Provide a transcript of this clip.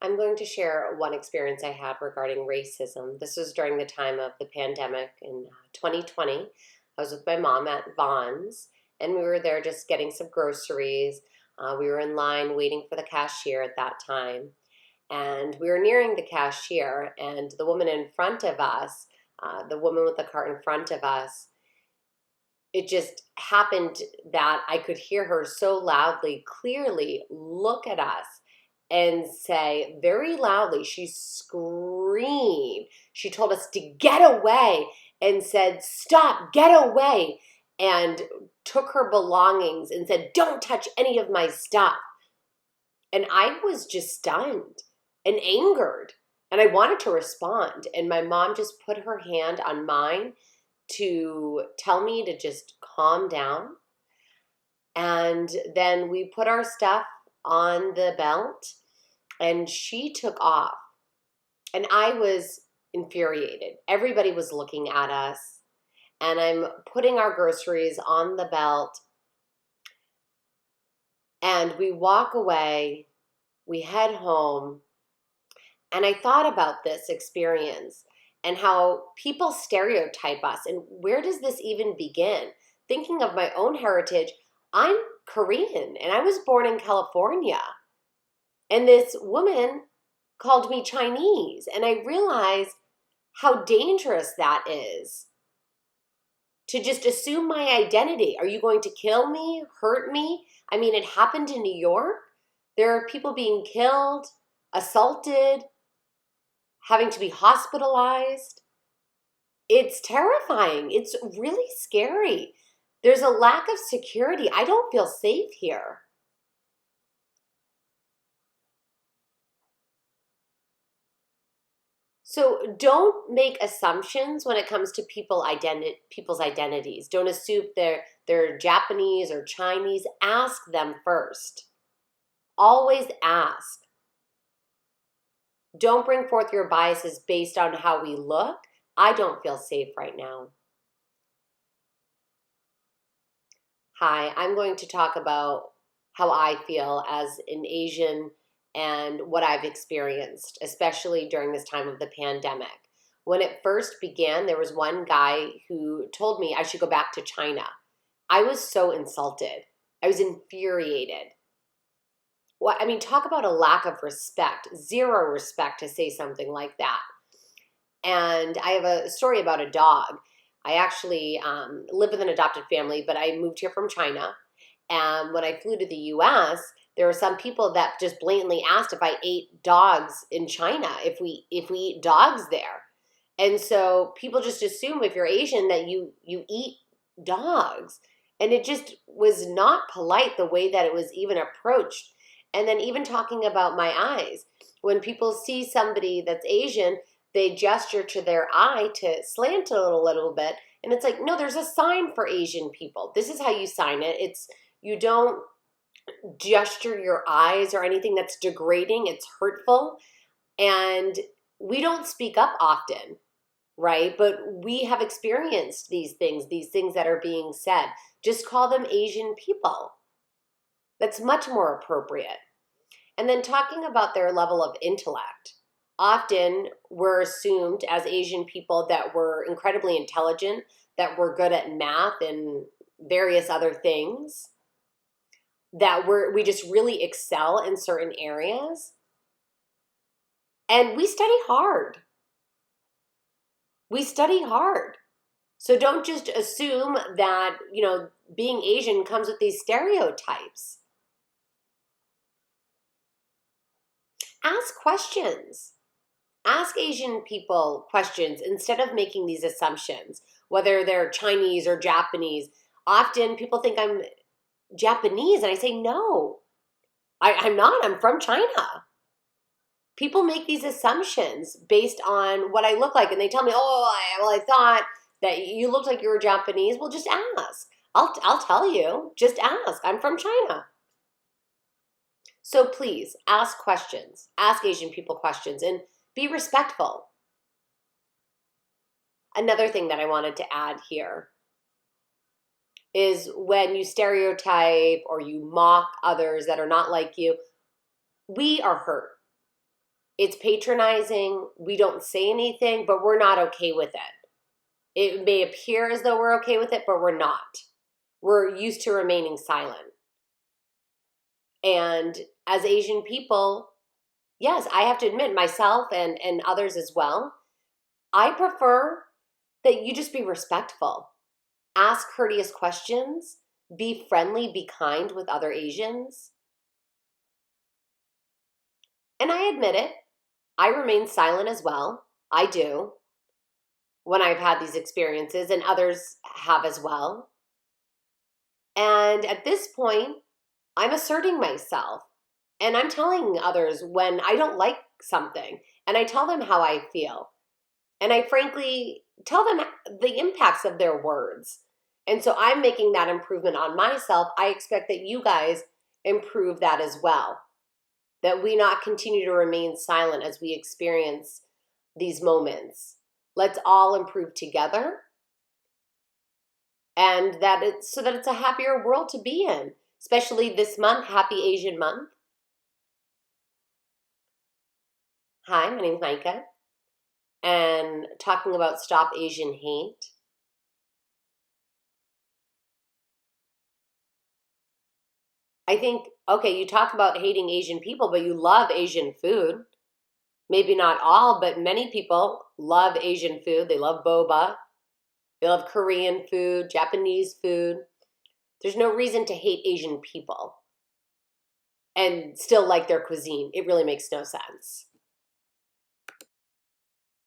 I'm going to share one experience I had regarding racism. This was during the time of the pandemic in 2020. I was with my mom at Vons, and we were there just getting some groceries. We were in line waiting for the cashier at that time, and we were nearing the cashier, and the woman in front of us, the woman with the cart in front of us, it just happened that I could hear her so loudly, clearly look at us and say very loudly, she screamed. She told us to get away and said, "Stop, get away," and took her belongings and said, "Don't touch any of my stuff." And I was just stunned and angered. And I wanted to respond. And my mom just put her hand on mine to tell me to just calm down. And then we put our stuff on the belt and she took off. And I was infuriated. Everybody was looking at us. And I'm putting our groceries on the belt. And we walk away. We head home. And I thought about this experience and how people stereotype us. And where does this even begin? Thinking of my own heritage, I'm Korean and I was born in California. And this woman called me Chinese. And I realized how dangerous that is to just assume my identity. Are you going to kill me, hurt me? I mean, it happened in New York. There are people being killed, assaulted, having to be hospitalized. It's terrifying. It's really scary. There's a lack of security. I don't feel safe here. So don't make assumptions when it comes to people's identities. Don't assume they're Japanese or Chinese. Ask them first. Always ask. Don't bring forth your biases based on how we look. I don't feel safe right now. Hi, I'm going to talk about how I feel as an Asian and what I've experienced, especially during this time of the pandemic. When it first began, there was one guy who told me I should go back to China. I was so insulted. I was infuriated. Well, I mean, talk about a lack of respect, zero respect to say something like that. And I have a story about a dog. I actually live with an adopted family, but I moved here from China. And when I flew to the US, there were some people that just blatantly asked if I ate dogs in China, if we eat dogs there. And so people just assume if you're Asian that you eat dogs. And it just was not polite the way that it was even approached. And then even talking about my eyes. When people see somebody that's Asian, they gesture to their eye to slant it a little bit. And it's like, no, there's a sign for Asian people. This is how you sign it. You don't gesture your eyes or anything that's degrading. It's hurtful. And we don't speak up often, right? But we have experienced these things that are being said. Just call them Asian people. That's much more appropriate. And then talking about their level of intellect. Often we're assumed as Asian people that we're incredibly intelligent, that we're good at math and various other things, that we just really excel in certain areas. And we study hard. We study hard. So don't just assume that, being Asian comes with these stereotypes. Ask questions. Ask Asian people questions instead of making these assumptions, whether they're Chinese or Japanese. Often people think I'm Japanese, and I say, no, I'm not. I'm from China. People make these assumptions based on what I look like, and they tell me, I thought that you looked like you were Japanese. Well, just ask. I'll tell you. Just ask. I'm from China. So please ask questions. Ask Asian people questions and be respectful. Another thing that I wanted to add here is when you stereotype or you mock others that are not like you, we are hurt. It's patronizing. We don't say anything, but we're not okay with it. It may appear as though we're okay with it, but we're not. We're used to remaining silent. And as Asian people, yes, I have to admit, myself and others as well, I prefer that you just be respectful. Ask courteous questions. Be friendly, be kind with other Asians. And I admit it, I remain silent as well. I do when I've had these experiences, and others have as well. And at this point, I'm asserting myself and I'm telling others when I don't like something, and I tell them how I feel. And I frankly tell them the impacts of their words. And so I'm making that improvement on myself. I expect that you guys improve that as well. That we not continue to remain silent as we experience these moments. Let's all improve together. And that it's so that it's a happier world to be in, especially this month, Happy Asian Month. Hi, my name's Myka, and talking about Stop Asian Hate. I think, okay, you talk about hating Asian people, but you love Asian food. Maybe not all, but many people love Asian food. They love boba. They love Korean food, Japanese food. There's no reason to hate Asian people and still like their cuisine. It really makes no sense.